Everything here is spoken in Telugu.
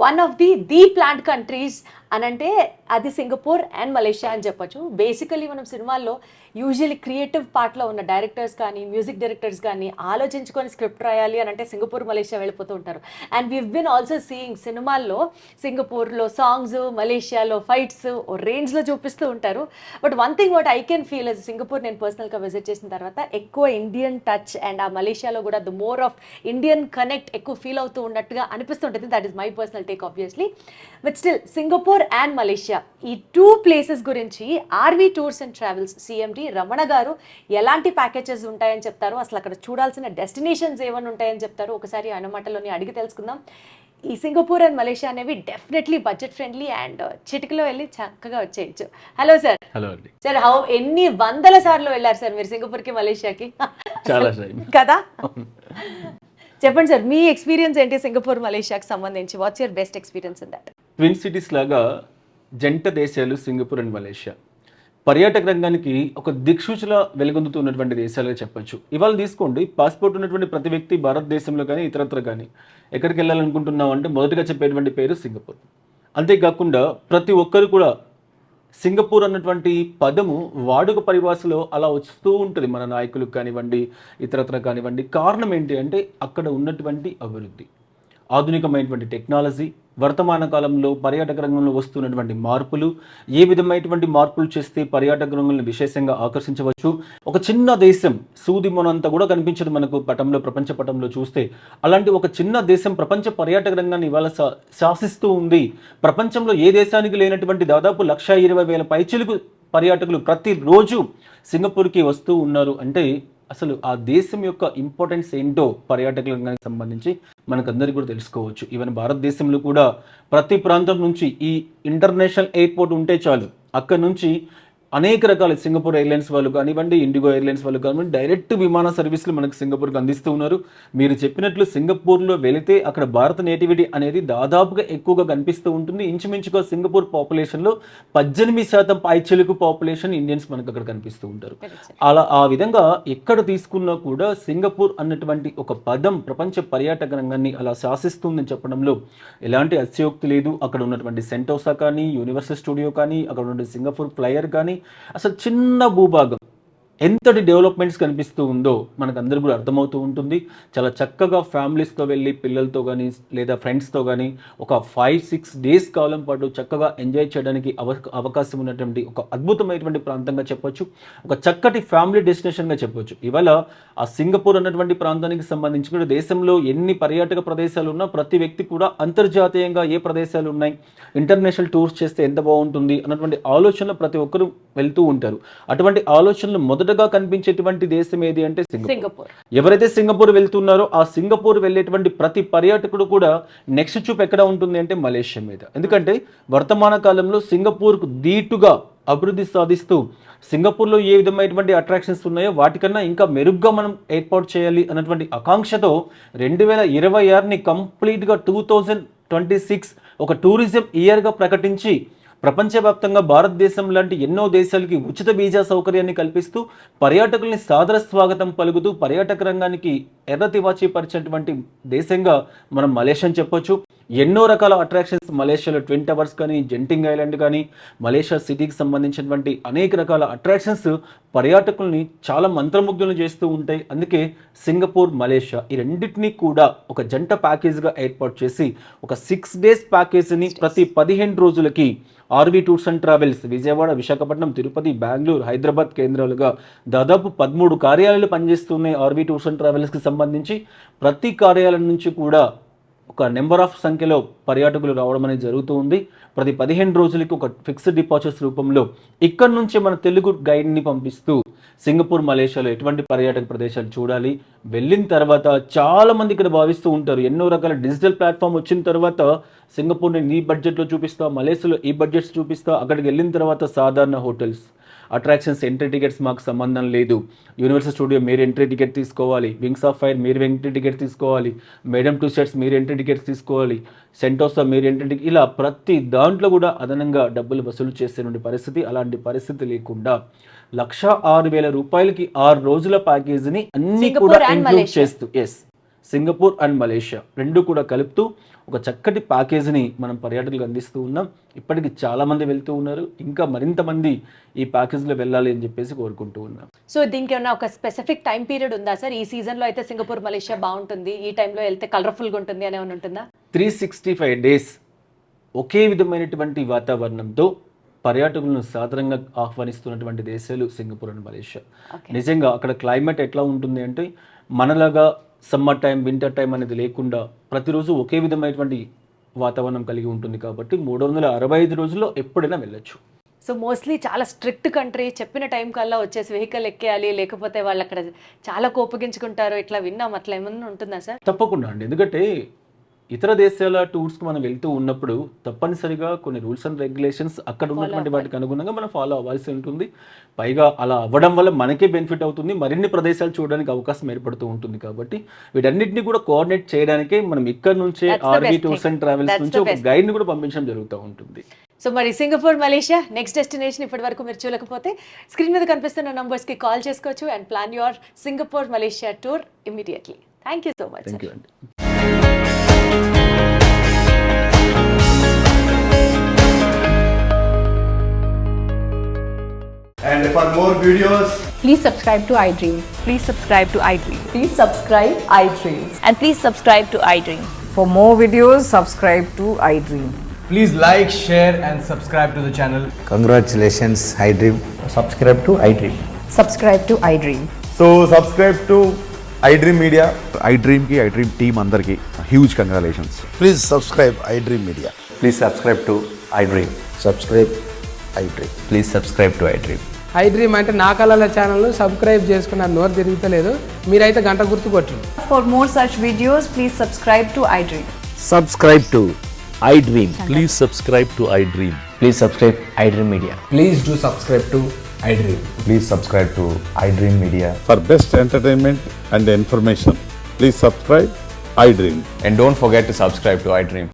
One of the plant countries అని అంటే అది సింగపూర్ అండ్ మలేషియా అని చెప్పొచ్చు. బేసికలీ మనం సినిమాల్లో యూజువల్లీ క్రియేటివ్ పార్ట్లో ఉన్న డైరెక్టర్స్ కానీ మ్యూజిక్ డైరెక్టర్స్ కానీ ఆలోచించుకొని స్క్రిప్ట్ రాయాలి అని అంటే సింగపూర్ మలేషియా వెళ్ళిపోతూ ఉంటారు. And we've been also seeing సినిమాల్లో సింగపూర్లో సాంగ్స్, మలేషియాలో ఫైట్స్ ఓ రేంజ్లో చూపిస్తూ ఉంటారు. But one thing what I can feel as Singapore నేను పర్సనల్గా విజిట్ చేసిన తర్వాత ఎక్కువ ఇండియన్ టచ్ అండ్ ఆ మలేషియాలో కూడా the more of Indian connect ఎక్కువ ఫీల్ అవుతూ ఉన్నట్టుగా అనిపిస్తుంటుంది. That is my personal take obviously. But still Singapore and Malaysia ఈ టూ ప్లేసెస్ గురించి RV tours and travels CMD Ramana garu ఎలాంటి ప్యాకేజెస్ ఉంటాయని చెప్తారు, అసలు అక్కడ చూడాల్సిన డెస్టినేషన్స్ ఏమైనా ఉంటాయని చెప్తారు, ఒకసారి ఆయన మాటలోని అడిగి తెలుసుకుందాం. ఈ సింగపూర్ అండ్ మలేషియా అనేవి డెఫినెట్లీ బడ్జెట్ ఫ్రెండ్లీ అండ్ చిటికలో వెళ్ళి చక్కగా వచ్చేయచ్చు. Hello sir. హలో అండి. సార్ ఎన్ని వందల సార్లు వెళ్ళారు సార్ మీరు సింగపూర్కి మలేషియాకి? చాలా కదా. చెప్పండి సార్, మీ ఎక్స్పీరియన్స్ ఏంటి సింగపూర్ మలేషియాకి సంబంధించి? What's your best experience in that? Twin cities లాగా జంట దేశాలు సింగపూర్ అండ్ మలేషియా పర్యాటక రంగానికి ఒక దిక్సూచిలా వెలుగొందుతున్నటువంటి దేశాలుగా చెప్పొచ్చు. ఇవాళ తీసుకోండి, పాస్పోర్ట్ ఉన్నటువంటి ప్రతి వ్యక్తి భారతదేశంలో కానీ ఇతరత్ర కానీ ఎక్కడికి వెళ్ళాలనుకుంటున్నాం అంటే మొదటగా చెప్పేటువంటి పేరు సింగపూర్. అంతేకాకుండా ప్రతి ఒక్కరు కూడా సింగపూర్ అన్నటువంటి పదము వాడుక పరిభాషలో అలా వస్తూ ఉంటుంది, మన నాయకులకు కానివ్వండి ఇతరత్ర కానివ్వండి. కారణం ఏంటి అంటే అక్కడ ఉన్నటువంటి అభివృద్ధి, ఆధునికమైనటువంటి టెక్నాలజీ, వర్తమాన కాలంలో పర్యాటక రంగంలో వస్తున్నటువంటి మార్పులు, ఏ విధమైనటువంటి మార్పులు చేస్తే పర్యాటక రంగంలో విశేషంగా ఆకర్షించవచ్చు. ఒక చిన్న దేశం సూది మొనంతా కూడా కనిపించదు మనకు పటంలో, ప్రపంచ పటంలో చూస్తే. అలాంటి ఒక చిన్న దేశం ప్రపంచ పర్యాటక రంగాన్ని ఇవాళ శాసిస్తూ ఉంది. ప్రపంచంలో ఏ దేశానికి లేనటువంటి దాదాపు 120,000 పైచిలుకు పర్యాటకులు ప్రతిరోజు సింగపూర్కి వస్తూ ఉన్నారు అంటే అసలు ఆ దేశం యొక్క ఇంపార్టెన్స్ ఏంటో పర్యాటక రంగానికి సంబంధించి మనకందరికీ కూడా తెలుసుకోవచ్చు. ఈవెన్ భారతదేశంలో కూడా ప్రతి ప్రాంతం నుంచి ఈ ఇంటర్నేషనల్ ఎయిర్పోర్ట్ ఉంటే చాలు, అక్కడ నుంచి అనేక రకాల సింగపూర్ ఎయిర్లైన్స్ వాళ్ళు కానివ్వండి, ఇండిగో ఎయిర్లైన్స్ వాళ్ళు కానివ్వండి, డైరెక్ట్ విమాన సర్వీసులు మనకు సింగపూర్కి అందిస్తూ ఉన్నారు. మీరు చెప్పినట్లు సింగపూర్లో వెళితే అక్కడ భారత నేటివిటీ అనేది దాదాపుగా ఎక్కువగా కనిపిస్తూ ఉంటుంది. ఇంచుమించుగా సింగపూర్ పాపులేషన్లో 18% పైచిలుకు పాపులేషన్ ఇండియన్స్ మనకు అక్కడ కనిపిస్తూ ఉంటారు. అలా ఆ విధంగా ఎక్కడ తీసుకున్నా కూడా సింగపూర్ అన్నటువంటి ఒక పదం ప్రపంచ పర్యాటక రంగాన్ని అలా శాసిస్తుందని చెప్పడంలో ఎలాంటి అతిశయోక్తి లేదు. అక్కడ ఉన్నటువంటి సెంటోసా కానీ, యూనివర్సల్ స్టూడియో కానీ, అక్కడ ఉన్నటువంటి సింగపూర్ ఫ్లైయర్ కానీ, అసలు చిన్న భూభాగం ఎంతటి డెవలప్మెంట్స్ కనిపిస్తూ ఉందో మనకు అందరూ కూడా అర్థమవుతూ ఉంటుంది. చాలా చక్కగా ఫ్యామిలీస్తో వెళ్ళి పిల్లలతో కానీ లేదా ఫ్రెండ్స్తో కానీ ఒక 5-6 డేస్ కాలం పాటు చక్కగా ఎంజాయ్ చేయడానికి అవకాశం ఉన్నటువంటి ఒక అద్భుతమైనటువంటి ప్రాంతంగా చెప్పొచ్చు. ఒక చక్కటి ఫ్యామిలీ డెస్టినేషన్గా చెప్పొచ్చు. ఇవాళ ఆ సింగపూర్ అన్నటువంటి ప్రాంతానికి సంబంధించి కూడా దేశంలో ఎన్ని పర్యాటక ప్రదేశాలు ఉన్నా ప్రతి వ్యక్తి కూడా అంతర్జాతీయంగా ఏ ప్రదేశాలు ఉన్నాయి, ఇంటర్నేషనల్ టూర్స్ చేస్తే ఎంత బాగుంటుంది అన్నటువంటి ఆలోచనలు ప్రతి ఒక్కరూ వెళ్తూ ఉంటారు. అటువంటి ఆలోచనలు మొదటగా కనిపించేటువంటి దేశం ఏది అంటే సింగపూర్. ఎవరైతే సింగపూర్ వెళ్తున్నారో ఆ సింగపూర్ వెళ్ళేటువంటి ప్రతి పర్యాటకుడు కూడా నెక్స్ట్ చూపు ఎక్కడ ఉంటుంది అంటే మలేషియా మీద. ఎందుకంటే వర్తమాన కాలంలో సింగపూర్కు ధీటుగా అభివృద్ధి సాధిస్తూ సింగపూర్లో ఏ విధమైనటువంటి అట్రాక్షన్స్ ఉన్నాయో వాటికన్నా ఇంకా మెరుగ్గా మనం ఏర్పాటు చేయాలి అన్నటువంటి ఆకాంక్షతో 2026ని కంప్లీట్గా 2026 ఒక టూరిజం ఇయర్గా ప్రకటించి ప్రపంచవ్యాప్తంగా భారతదేశం లాంటి ఎన్నో దేశాలకి ఉచిత వీజా సౌకర్యాన్ని కల్పిస్తూ పర్యాటకుల్ని సాదర స్వాగతం పలుకుతూ పర్యాటక రంగానికి ఎర్రతివాచి పరిచినటువంటి దేశంగా మనం మలేషియాని చెప్పొచ్చు. ఎన్నో రకాల అట్రాక్షన్స్ మలేషియాలో, ట్విన్ టవర్స్ కానీ, జెంటింగ్ ఐలాండ్ కానీ, మలేషియా సిటీకి సంబంధించినటువంటి అనేక రకాల అట్రాక్షన్స్ పర్యాటకుల్ని చాలా మంత్రముగ్ధులను చేస్తూ ఉంటాయి. అందుకే సింగపూర్, మలేషియా ఈ రెండింటినీ కూడా ఒక జంట ప్యాకేజ్గా ఏర్పాటు చేసి ఒక 6 డేస్ ప్యాకేజీని ప్రతి 15 రోజులకి RV tours and travels Vijayawada, Visakhapatnam, Tirupati, Bengaluru, Hyderabad కేంద్రాలుగా దాదాపు 13 కార్యాలయాలు పనిచేస్తున్నాయి. ఆర్వి టూర్స్ అండ్ ట్రావెల్స్కి సంబంధించి ప్రతి కార్యాలయం నుంచి కూడా ఒక నెంబర్ ఆఫ్ సంఖ్యలో పర్యాటకులు రావడం అనేది జరుగుతూ ఉంది. ప్రతి 15 రోజులకి ఒక ఫిక్స్డ్ డిపాజిట్స్ రూపంలో ఇక్కడ నుంచి మన తెలుగు గైడ్ని పంపిస్తూ సింగపూర్, మలేషియాలో ఎటువంటి పర్యాటక ప్రదేశాలు చూడాలి, వెళ్ళిన తర్వాత చాలా మంది ఇక్కడ భావిస్తూ ఉంటారు ఎన్నో రకాల డిజిటల్ ప్లాట్ఫామ్ వచ్చిన తర్వాత సింగపూర్ని ఈ బడ్జెట్లో చూపిస్తా, మలేషియాలో ఈ బడ్జెట్స్ చూపిస్తా, అక్కడికి వెళ్ళిన తర్వాత సాధారణ హోటల్స్, అట్రాక్షన్స్, ఎంట్రీ టికెట్స్ మాకు సంబంధం లేదు, యూనివర్సల్ స్టూడియో మీరు ఎంట్రీ టికెట్ తీసుకోవాలి, వింగ్స్ ఆఫ్ ఫైర్ మీరు ఎంట్రీ టికెట్ తీసుకోవాలి, మేడమ్ టూ సెట్స్ మీరు ఎంట్రీ టికెట్స్ తీసుకోవాలి, సెంటోసా మీరు ఎంట్రీ టికెట్, ఇలా ప్రతి దాంట్లో కూడా అదనంగా డబ్బులు వసూలు చేసేటువంటి పరిస్థితి. అలాంటి పరిస్థితి లేకుండా 106,000 రూపాయలకి 6 రోజుల ప్యాకేజీని అన్ని కూడా ఇంక్లూడ్ చేస్తూ సింగపూర్ అండ్ మలేషియా రెండు కూడా కలుపుతూ ఒక చక్కటి ప్యాకేజీని మనం పర్యాటకులకు అందిస్తూ ఉన్నాం. ఇప్పటికి చాలామంది వెళ్తూ ఉన్నారు, ఇంకా మరింత మంది ఈ ప్యాకేజీలో వెళ్ళాలి అని చెప్పేసి కోరుకుంటూ ఉన్నాం. సో దీనికి ఏమైనా ఒక స్పెసిఫిక్ టైం పీరియడ్ ఉందా సార్? ఈ సీజన్లో అయితే సింగపూర్ మలేషియా బాగుంటుంది, ఈ టైంలో వెళ్తే కలర్ఫుల్గా ఉంటుంది అని ఏమైనా ఉంటుందా? 365 డేస్ ఒకే విధమైనటువంటి వాతావరణంతో పర్యాటకులను సాధారణంగా ఆహ్వానిస్తున్నటువంటి దేశాలు సింగపూర్ అండ్ మలేషియా. Okay. నిజంగా అక్కడ క్లైమేట్ ఎట్లా ఉంటుంది అంటే మనలాగా సమ్మర్ టైం వింటర్ టైం అనేది లేకుండా ప్రతిరోజు ఒకే విధమైనటువంటి వాతావరణం కలిగి ఉంటుంది కాబట్టి 365 రోజుల్లో ఎప్పుడైనా వెళ్ళొచ్చు. సో మోస్ట్లీ చాలా స్ట్రిక్ట్ కంట్రీ, చెప్పిన టైం కల్లా వచ్చేసి వెహికల్ ఎక్కేయాలి, లేకపోతే వాళ్ళు అక్కడ చాలా కోపగించుకుంటారు, ఇట్లా విన్నాం, అట్లా ఏమన్నా ఉంటుందా సార్? తప్పకుండా అండి, ఎందుకంటే ఇతర దేశాల టూర్స్కి మనం వెళ్తూ ఉన్నప్పుడు తప్పనిసరిగా కొన్ని రూల్స్ అండ్ రెగ్యులేషన్స్ అక్కడ ఉన్నటువంటి వాటికి అనుగుణంగా మనం ఫాలో అవ్వాల్సి ఉంటుంది. పైగా అలా అవ్వడం వల్ల మనకే బెనిఫిట్ అవుతుంది, మరిన్ని ప్రదేశాలు చూడడానికి అవకాశం ఏర్పడుతూ ఉంటుంది. కాబట్టి వీటన్నిటిని కూడా కోఆర్డినేట్ చేయడానికే మనం ఇక్కడ నుంచే That's the RB best tours thing. And travels That's నుంచి the ఒక best గైడ్ని కూడా పంపించడం జరుగుతూ ఉంటుంది. సో మరి సింగపూర్ మలేషియా నెక్స్ట్ డెస్టినేషన్ ఇప్పటి వరకు మీరు చూడకపోతే స్క్రీన్ మీద కనిపిస్తున్న నంబర్స్కి కాల్ చేసుకోవచ్చు and plan your Singapore Malaysia tour immediately. Thank you so much. Thank you అండి. And for more videos, Please subscribe to iDream. Please subscribe to iDream. Please subscribe iDreams. And please subscribe to iDream. For more videos, subscribe to iDream. please like, share, and subscribe to the channel. Congratulations, iDream. Subscribe to iDream. Subscribe to iDream. So subscribe to iDream Media. iDream की iDream team अंदर की huge congratulations. Please subscribe iDream Media. Please subscribe to iDream. Subscribe iDream. Please subscribe to iDream. iDream అంటే నా కళల ఛానల్ సబ్స్క్రైబ్ చేసుకున్న నోరు తిరుగుతలేదు, మీరైతే గంట గుర్తు కొట్టండి. For more such videos, please subscribe to iDream. Subscribe to iDream. Please subscribe to iDream. Please subscribe iDream Media. Please do subscribe to iDream. Please subscribe to iDream Media. For best entertainment and information, please subscribe iDream. And don't forget to subscribe to iDream.